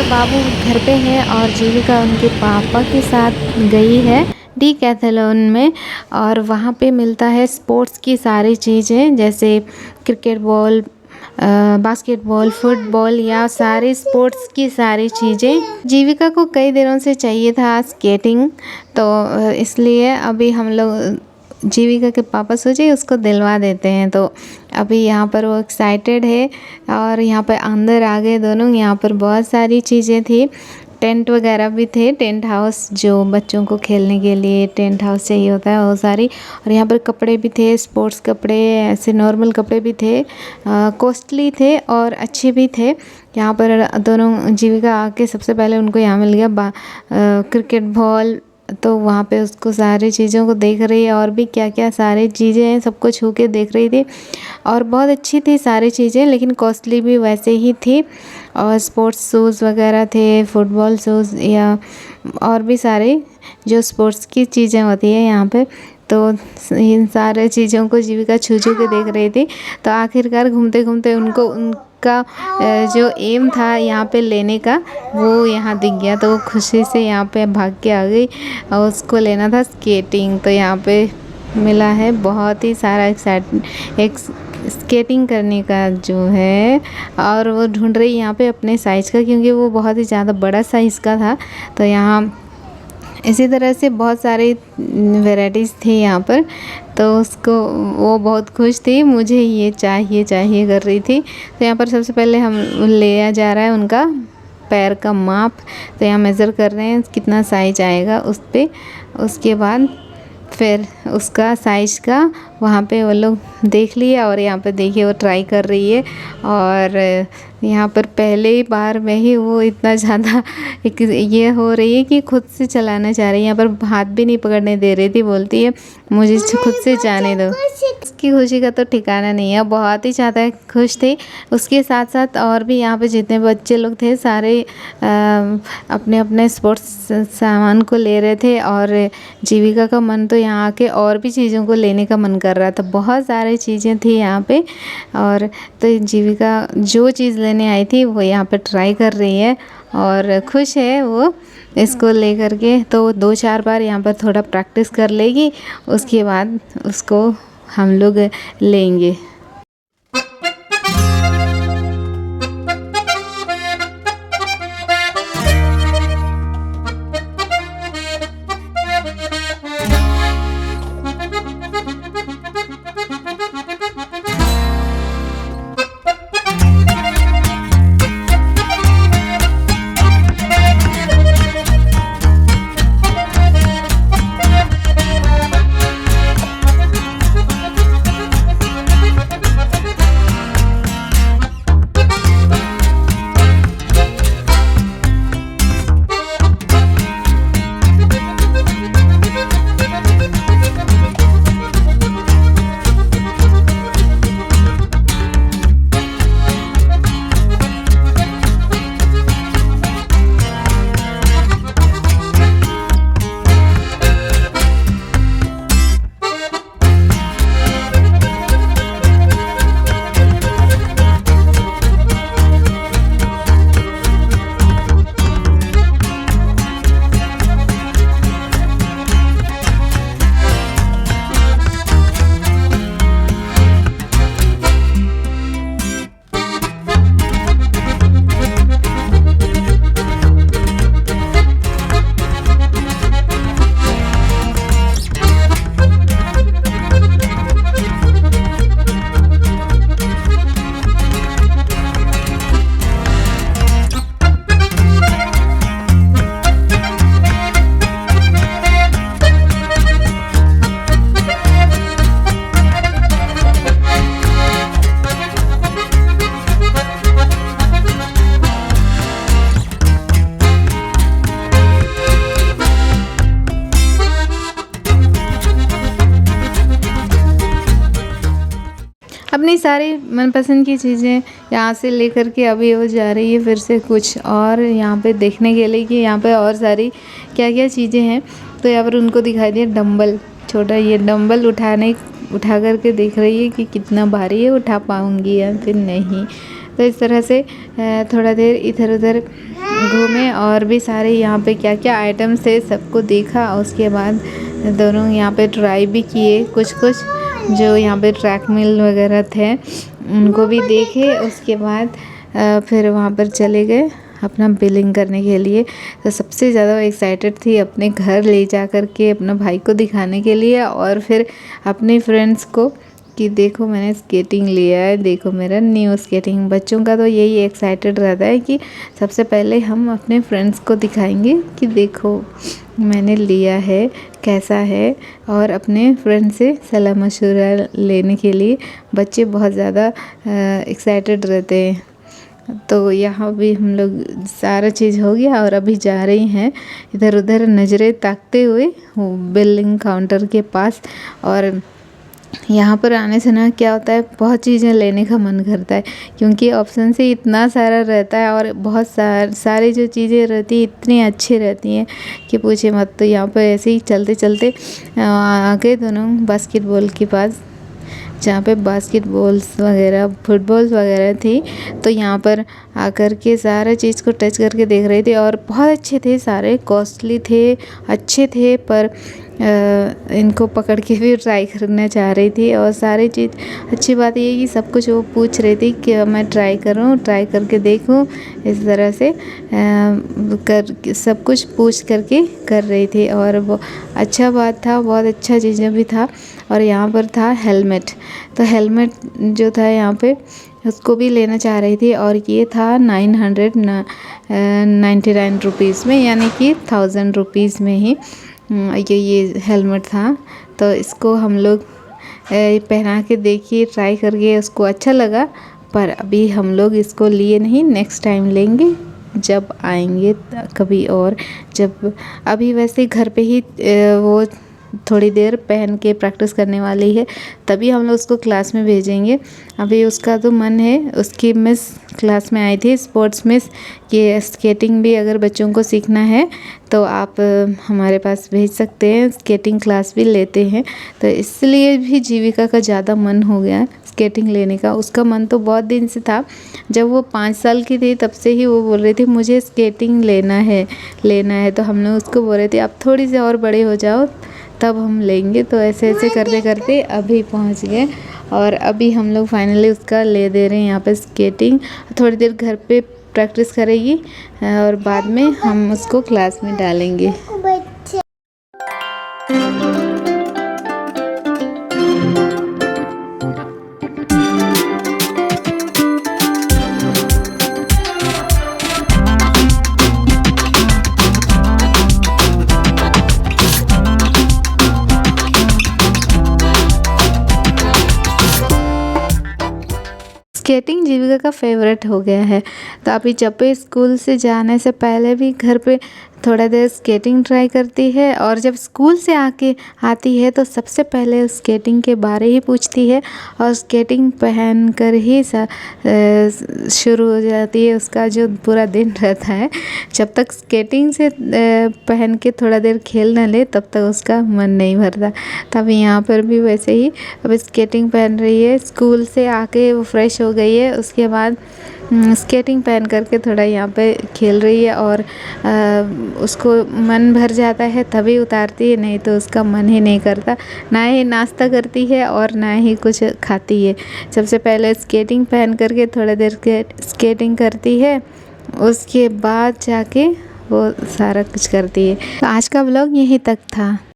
बाबू घर पे हैं और जीविका उनके पापा के साथ गई है डीकैथलॉन में। और वहाँ पे मिलता है स्पोर्ट्स की सारी चीज़ें, जैसे क्रिकेट बॉल, बास्केटबॉल, फुटबॉल या सारे स्पोर्ट्स की सारी चीज़ें। जीविका को कई दिनों से चाहिए था स्केटिंग, तो इसलिए अभी हम लोग जीविका के पापा सोचे उसको दिलवा देते हैं। तो अभी यहाँ पर वो एक्साइटेड है और यहाँ पर अंदर आ गए दोनों। यहाँ पर बहुत सारी चीज़ें थी, टेंट वगैरह भी थे, टेंट हाउस जो बच्चों को खेलने के लिए टेंट हाउस चाहिए होता है वो सारी। और यहाँ पर कपड़े भी थे, स्पोर्ट्स कपड़े, ऐसे नॉर्मल कपड़े भी थे, कॉस्टली थे और अच्छे भी थे। यहाँ पर दोनों जीविका आके सबसे पहले उनको यहाँ मिल गया क्रिकेट बॉल, तो वहाँ पे उसको सारी चीज़ों को देख रही है और भी क्या क्या सारी चीज़ें हैं सबको छू के देख रही थी। और बहुत अच्छी थी सारी चीज़ें, लेकिन कॉस्टली भी वैसे ही थी। और स्पोर्ट्स शूज़ वगैरह थे, फुटबॉल शूज़ या और भी सारे जो स्पोर्ट्स की चीज़ें होती है यहाँ पे। तो इन सारे चीज़ों को जीविका छू छू के देख रही थी। तो आखिरकार घूमते घूमते उनको उनका जो एम था यहाँ पे लेने का वो यहाँ दिख गया, तो वो खुशी से यहाँ पे भाग के आ गई और उसको लेना था स्केटिंग। तो यहाँ पे मिला है बहुत ही सारा एक स्केटिंग करने का जो है, और वो ढूंढ रही यहाँ पे अपने साइज़ का, क्योंकि वो बहुत ही ज़्यादा बड़ा साइज़ का था। तो यहाँ इसी तरह से बहुत सारी वैराइटीज़ थी यहाँ पर। तो उसको वो बहुत खुश थी, मुझे ये चाहिए चाहिए कर रही थी। तो यहाँ पर सबसे पहले हम लिया जा रहा है उनका पैर का माप। तो यहाँ मेज़र कर रहे हैं कितना साइज आएगा उस पर। उसके बाद फिर उसका साइज़ का वहाँ पे वो लोग देख लिए और यहाँ पे देखिए वो ट्राई कर रही है। और यहाँ पर पहले ही बार में ही वो इतना ज़्यादा ये हो रही है कि खुद से चलाना चाह रही है। यहाँ पर हाथ भी नहीं पकड़ने दे रही थी, बोलती है मुझे खुद से जाने दो। उसकी खुशी का तो ठिकाना नहीं है, बहुत ही ज़्यादा खुश थी। उसके साथ साथ और भी यहाँ पे जितने बच्चे लोग थे सारे अपने अपने स्पोर्ट्स सामान को ले रहे थे। और जीविका का मन तो यहाँ आके और भी चीज़ों को लेने का मन कर रहा था, बहुत सारी चीज़ें थी यहाँ पे। और तो जीविका जो चीज़ लेने आई थी वो यहाँ पे ट्राई कर रही है और खुश है वो इसको लेकर के। तो 2-4 बार यहाँ पर थोड़ा प्रैक्टिस कर लेगी, उसके बाद उसको हम लोग लेंगे। अपनी सारी मनपसंद की चीज़ें यहाँ से लेकर के अभी वो जा रही है फिर से कुछ और यहाँ पे देखने के लिए कि यहाँ पे और सारी क्या क्या चीज़ें हैं। तो यहाँ पर उनको दिखाई दिया डंबल, छोटा ये डंबल उठा करके देख रही है कि कितना भारी है, उठा पाऊँगी या फिर नहीं। तो इस तरह से थोड़ा देर इधर उधर घूमे और भी सारे यहाँ पे क्या क्या आइटम्स थे सबको देखा। उसके बाद दोनों यहाँ पे ट्राई भी किए कुछ जो यहाँ पे ट्रैक मिल वगैरह थे उनको भी देखे। उसके बाद फिर वहाँ पर चले गए अपना बिलिंग करने के लिए। तो सबसे ज़्यादा एक्साइटेड थी अपने घर ले जा कर के अपना भाई को दिखाने के लिए और फिर अपने फ्रेंड्स को कि देखो मैंने स्केटिंग लिया है, देखो मेरा न्यू स्केटिंग। बच्चों का तो यही एक्साइटेड रहता है कि सबसे पहले हम अपने फ्रेंड्स को दिखाएंगे कि देखो मैंने लिया है, कैसा है। और अपने फ्रेंड से सलाह मशवरा लेने के लिए बच्चे बहुत ज़्यादा एक्साइटेड रहते हैं। तो यहाँ भी हम लोग सारा चीज़ हो गया और अभी जा रही हैं इधर उधर नज़रें ताकते हुए बिलिंग काउंटर के पास। और यहाँ पर आने से ना क्या होता है, बहुत चीज़ें लेने का मन करता है क्योंकि ऑप्शन से इतना सारा रहता है और बहुत सारी जो चीज़ें रहती हैं इतनी अच्छी रहती हैं कि पूछे मत। तो यहाँ पर ऐसे ही चलते चलते आगे दोनों बास्केटबॉल के पास, जहाँ पे बास्केटबॉल्स वगैरह फुटबॉल्स वगैरह थी। तो यहाँ पर आकर के सारा चीज़ को टच करके देख रहे थे और बहुत अच्छे थे, सारे कॉस्टली थे, अच्छे थे। पर इनको पकड़ के भी ट्राई करना चाह रही थी और सारी चीज़। अच्छी बात ये है कि सब कुछ वो पूछ रही थी कि मैं ट्राई करूं, ट्राई करके देखूं, इस तरह से कर सब कुछ पूछ करके कर रही थी। और वो अच्छा बात था, बहुत अच्छा चीज़ें भी था। और यहाँ पर था हेलमेट, तो हेलमेट जो था यहाँ पे उसको भी लेना चाह रही थी और ये था 999 रुपीज़ में, यानी कि 1000 रुपीज़ में ही ये हेलमेट था। तो इसको हम लोग पहना के देखिए, ट्राई करके उसको अच्छा लगा। पर अभी हम लोग इसको लिए नहीं, नेक्स्ट टाइम लेंगे जब आएंगे कभी और। जब अभी वैसे घर पे ही वो थोड़ी देर पहन के प्रैक्टिस करने वाली है, तभी हम लोग उसको क्लास में भेजेंगे। अभी उसका तो मन है, उसकी मिस क्लास में आई थी, स्पोर्ट्स मिस, कि स्केटिंग भी अगर बच्चों को सीखना है तो आप हमारे पास भेज सकते हैं, स्केटिंग क्लास भी लेते हैं। तो इसलिए भी जीविका का ज़्यादा मन हो गया स्केटिंग लेने का। उसका मन तो बहुत दिन से था, जब वो 5 साल की थी तब से ही वो बोल रही थी मुझे स्केटिंग लेना है। तो हम लोग उसको बोल रहे थे अब थोड़ी सी और बड़े हो जाओ तब हम लेंगे। तो ऐसे ऐसे करते करते अभी पहुंच गए और अभी हम लोग फाइनली उसका ले दे रहे हैं यहाँ पे स्केटिंग। थोड़ी देर घर पे प्रैक्टिस करेगी और बाद में हम उसको क्लास में डालेंगे। स्केटिंग जीविका का फेवरेट हो गया है। तो अभी जब भी स्कूल से जाने से पहले भी घर पे थोड़ा देर स्केटिंग ट्राई करती है और जब स्कूल से आती है तो सबसे पहले स्केटिंग के बारे ही पूछती है और स्केटिंग पहन कर ही शुरू हो जाती है उसका जो पूरा दिन रहता है। जब तक स्केटिंग से पहन के थोड़ा देर खेल न ले तब तक उसका मन नहीं भरता। तब यहाँ पर भी वैसे ही अब स्केटिंग पहन रही है, स्कूल से आके वो फ्रेश हो गई है, उसके बाद स्केटिंग पहन करके थोड़ा यहाँ पे खेल रही है और उसको मन भर जाता है तभी उतारती है, नहीं तो उसका मन ही नहीं करता। ना ही नाश्ता करती है और ना ही कुछ खाती है। सबसे पहले स्केटिंग पहन करके थोड़ा देर स्केटिंग करती है, उसके बाद जाके वो सारा कुछ करती है। तो आज का व्लॉग यहीं तक था।